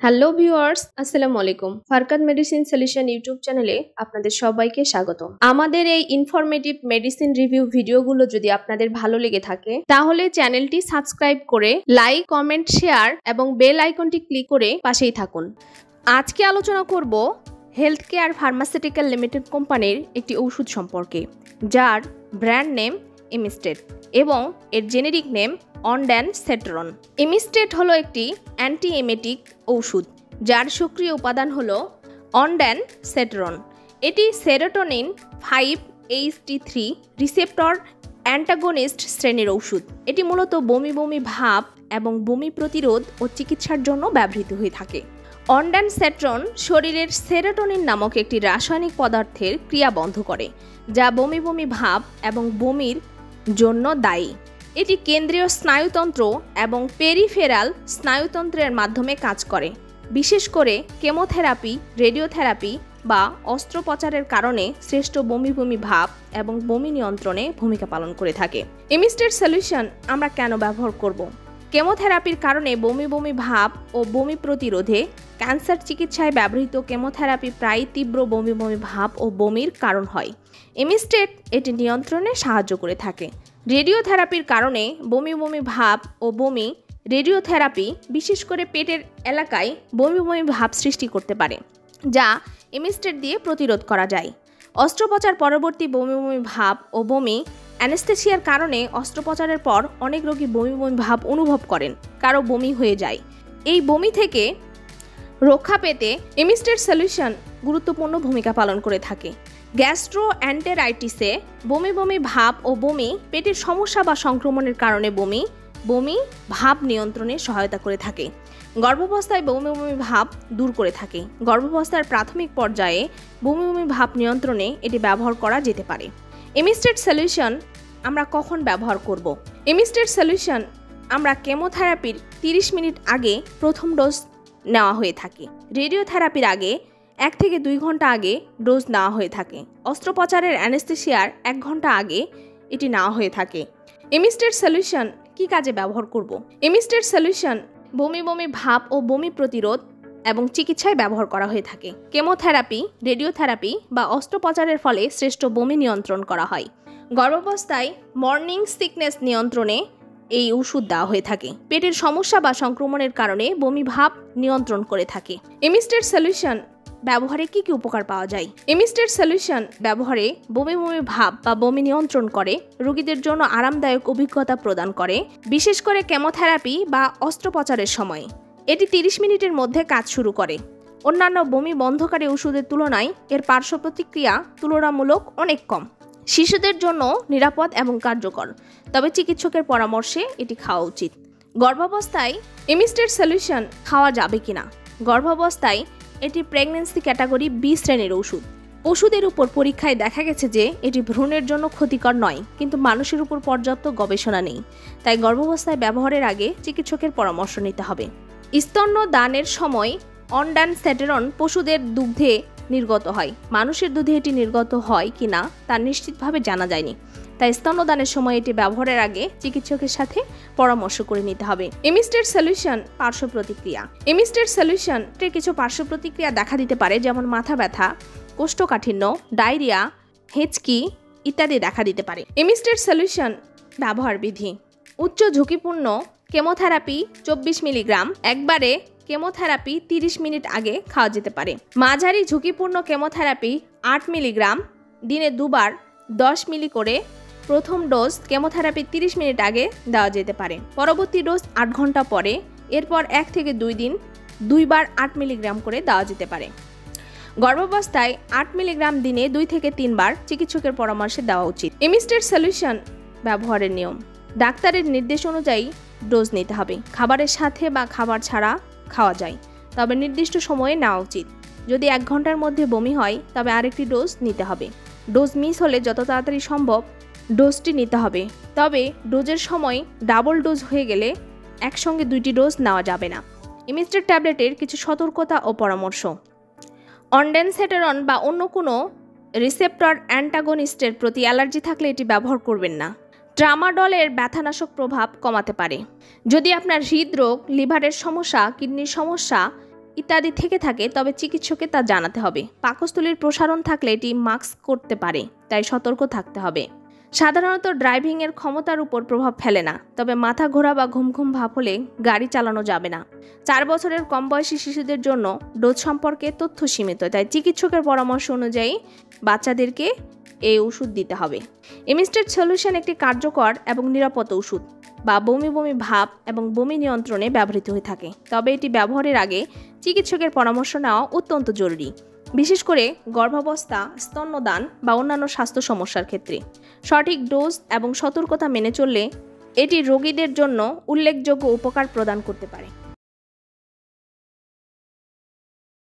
Hello viewers, আসসালামু আলাইকুম। ফারকাত medicine solution YouTube চ্যানেলে আপনাদের সবাইকে স্বাগত। আমাদের এই ইনফরমেটিভ মেডিসিন রিভিউ ভিডিওগুলো যদি আপনাদের ভালো লেগে থাকে তাহলে চ্যানেলটি সাবস্ক্রাইব করে লাইক, কমেন্ট, শেয়ার এবং বেল আইকনটি ক্লিক করে পাশেই থাকুন। আজকে আলোচনা করব হেলথ কেয়ার ফার্মাসিউটিক্যাল লিমিটেড কোম্পানির একটি ওষুধ সম্পর্কে, যার ব্র্যান্ড নেম ইমিস্টেট এবং এর জেনেরিক নেম অনড্যানসেটরন। ইমিস্টেট হলো একটি অ্যান্টি এমেটিক ঔষধ, যার সক্রিয় উপাদান হলো অনড্যানসেটরন। এটি সেরোটোনিন 5-HT3 রিসেপ্টর অ্যান্টাগনিস্ট শ্রেণীর ঔষধ। এটি মূলত বমি বমি ভাব এবং বমি প্রতিরোধ ও চিকিৎসার জন্য ব্যবহৃত হয়ে থাকে। অনড্যানসেটরন শরীরের সেরোটোনিন নামক একটি রাসায়নিক পদার্থের ক্রিয়া বন্ধ করে, যা বমি বমি ভাব এবং বমির জন্য দায়ী। এটি কেন্দ্রীয় স্নায়ুতন্ত্র এবং পেরিফেরাল স্নায়ুতন্ত্রের মাধ্যমে কাজ করে, বিশেষ করে কেমোথেরাপি, রেডিওথেরাপি বা অস্ত্রোপচারের কারণে শ্রেষ্ঠ বমি বমি ভাব এবং বমি নিয়ন্ত্রণে ভূমিকা পালন করে থাকে। ইমিস্টেট সলিউশন আমরা কেন ব্যবহার করব? কেমোথেরাপির কারণে বমি বমি ভাব ও বমি প্রতিরোধে। ক্যান্সার চিকিৎসায় ব্যবহৃত কেমোথেরাপি প্রায় তীব্র বমি বমি ভাব ও বমির কারণ হয়। ইমিস্টেট এটি নিয়ন্ত্রণে সাহায্য করে থাকে। রেডিওথেরাপির কারণে বমি বমি ভাব ও বমি। রেডিওথেরাপি বিশেষ করে পেটের এলাকায় বমি বমি ভাব সৃষ্টি করতে পারে, যা ইমিস্টেট দিয়ে প্রতিরোধ করা যায়। অস্ত্রোপচার পরবর্তী বমি বমি ভাব ও বমি। অ্যানেস্থেসিয়ার কারণে অস্ত্রোপচারের পর অনেক রোগী বমি বমি ভাব অনুভব করেন, কারো বমি হয়ে যায়। এই বমি থেকে রক্ষা পেতে ইমিস্টেট সলিউশন গুরুত্বপূর্ণ ভূমিকা পালন করে থাকে। গ্যাস্ট্রোএন্টেরাইটিসে বমি বমি ভাব ও বমি, পেটের সমস্যা বা সংক্রমণের কারণে বমি বমি ভাব নিয়ন্ত্রণে সহায়তা করে থাকে। গর্ভাবস্থায় বমি বমি ভাব দূর করে থাকে। গর্ভাবস্থার প্রাথমিক পর্যায়ে বমি বমি ভাব নিয়ন্ত্রণে এটি ব্যবহার করা যেতে পারে। ইমিস্টেট সলিউশন আমরা কখন ব্যবহার করব? ইমিস্টেট সলিউশন আমরা কেমোথেরাপির 30 মিনিট আগে প্রথম ডোজ নেওয়া হয়ে থাকে। রেডিওথেরাপির আগে 1 থেকে 2 ঘন্টা আগে ডোজ নেওয়া হয়ে থাকে। অস্ত্রোপচারের অ্যানেস্থেসিয়ার 1 ঘন্টা আগে এটি নেওয়া হয়ে থাকে। ইমিস্টেট সলিউশন কি কাজে ব্যবহার করব? ইমিস্টেট সলিউশন বমি বমি ভাব ও বমি প্রতিরোধ এবং চিকিৎসায় ব্যবহার করা হয়ে থাকে। কেমোথেরাপি, রেডিওথেরাপি বা অস্ত্রোপচারের ফলে শ্রেষ্ঠ বমি নিয়ন্ত্রণ করা হয়। গর্ভাবস্থায় মর্নিং সিকনেস নিয়ন্ত্রণে এই ওষুধ দেওয়া হয়ে থাকে। পেটের সমস্যা বা সংক্রমণের কারণে বমি ভাব নিয়ন্ত্রণ করে থাকে। ইমিস্টেট সলিউশন ব্যবহারে কি কি উপকার পাওয়া যায়? ইমিস্টেট সলিউশন ব্যবহারে বমি বমি ভাব বা বমি নিয়ন্ত্রণ করে, রোগীদের জন্য আরামদায়ক অভিজ্ঞতা প্রদান করে, বিশেষ করে কেমোথেরাপি বা অস্ত্রোপচারের সময়। এটি 30 মিনিটের মধ্যে কাজ শুরু করে। অন্যান্য বমি বন্ধকারী ওষুধের তুলনায় এর পার্শ্ব প্রতিক্রিয়া তুলনামূলক অনেক কম। শিশুদের জন্য নিরাপদ এবং কার্যকর, তবে চিকিৎসকের পরামর্শে এটি খাওয়া উচিত। গর্ভাবস্থায় ইমিস্টেট সলিউশন খাওয়া যাবে কিনা? গর্ভাবস্থায় এটি প্রেগন্যান্সি ক্যাটাগরি বি শ্রেণীর ওষুধ। ওষুধের উপর পরীক্ষায় দেখা গেছে যে এটি ভ্রূণের জন্য ক্ষতিকর নয়, কিন্তু মানুষের উপর পর্যাপ্ত গবেষণা নেই। তাই গর্ভাবস্থায় ব্যবহারের আগে চিকিৎসকের পরামর্শ নিতে হবে। স্তন্য দানের সময় অনড্যানসেটরন পশুদের দুগ্ধে নির্গত হয়। মানুষের দুধে এটি নির্গত হয় কিনা তা নিশ্চিতভাবে জানা যায়নি, তাই স্তন্যদানের সময় এটি ব্যবহারের আগে চিকিৎসকের সাথে পরামর্শ করে নিতে হবে। ইমিস্টেট সলিউশন পার্শ্ব প্রতিক্রিয়া। ইমিস্টেট সলিউশন এর কিছু পার্শ্ব প্রতিক্রিয়া দেখা দিতে পারে, যেমন মাথা ব্যথা, কোষ্ঠকাঠিন্য, ডায়রিয়া, হেঁচকি ইত্যাদি দেখা দিতে পারে। ইমিস্টেট সলিউশন ব্যবহার বিধি। উচ্চ ঝুঁকিপূর্ণ কেমোথেরাপি 24 মিলিগ্রাম একবারে কেমোথেরাপি 30 মিনিট আগে খাওয়া যেতে পারে। মাঝারি ঝুঁকিপূর্ণ কেমোথেরাপি 8 মিলিগ্রাম দিনে 2 বার 10 মিলি করে প্রথম ডোজ কেমোথেরাপি 30 মিনিট আগে দেওয়া যেতে পারে। পরবর্তী ডোজ 8 ঘন্টা পরে। এরপর 1 থেকে 2 দিন 2 বার 8 মিলিগ্রাম করে দেওয়া যেতে পারে। গর্ভাবস্থায় 8 মিলিগ্রাম দিনে 2 থেকে 3 বার চিকিৎসকের পরামর্শে দেওয়া উচিত। ইমিস্টেট সলিউশন ব্যবহারের নিয়ম। ডাক্তারের নির্দেশ অনুযায়ী ডোজ নিতে হবে। খাবারের সাথে বা খাবার ছাড়া খাওয়া যায়, তবে নির্দিষ্ট সময়ে নেওয়া উচিত। যদি 1 ঘন্টার মধ্যে বমি হয় তবে আরেকটি ডোজ নিতে হবে। ডোজ মিস হলে যত তাড়াতাড়ি সম্ভব ডোজটি নিতে হবে, তবে ডোজের সময় ডাবল ডোজ হয়ে গেলে একসঙ্গে 2টি ডোজ নেওয়া যাবে না। ইমিস্টেট ট্যাবলেটের কিছু সতর্কতা ও পরামর্শ। অনড্যানসেটরন বা অন্য কোনো রিসেপ্টর অ্যান্টাগনিস্টের প্রতি অ্যালার্জি থাকলে এটি ব্যবহার করবেন না। ট্রামাডলের ব্যথানাশক প্রভাব কমাতে পারে। যদি আপনার হৃদরোগ, লিভারের সমস্যা, কিডনির সমস্যা ইত্যাদি থেকে থাকে তবে চিকিৎসককে তা জানাতে হবে। পাকস্থলীর প্রসারণ থাকলে এটি মাস্ক করতে পারে, তাই সতর্ক থাকতে হবে। সাধারণত ড্রাইভিংয়ের ক্ষমতার উপর প্রভাব ফেলে না, তবে মাথা ঘোরা বা ঘুম ঘুম ভাব হলে গাড়ি চালানো যাবে না। 4 বছরের কম বয়সী শিশুদের জন্য ডোজ সম্পর্কে তথ্য সীমিত, তাই চিকিৎসকের পরামর্শ অনুযায়ী বাচ্চাদেরকে এই ওষুধ দিতে হবে। এমিস্টেট সলিউশন একটি কার্যকর এবং নিরাপদ ওষুধ বা বমি বমি ভাব এবং বমি নিয়ন্ত্রণে ব্যবহৃত হয়ে থাকে, তবে এটি ব্যবহারের আগে চিকিৎসকের পরামর্শ নেওয়া অত্যন্ত জরুরি, বিশেষ করে গর্ভাবস্থা, স্তন্যদান বা অন্যান্য স্বাস্থ্য সমস্যার ক্ষেত্রে। সঠিক ডোজ এবং সতর্কতা মেনে চললে এটি রোগীদের জন্য উল্লেখযোগ্য উপকার প্রদান করতে পারে।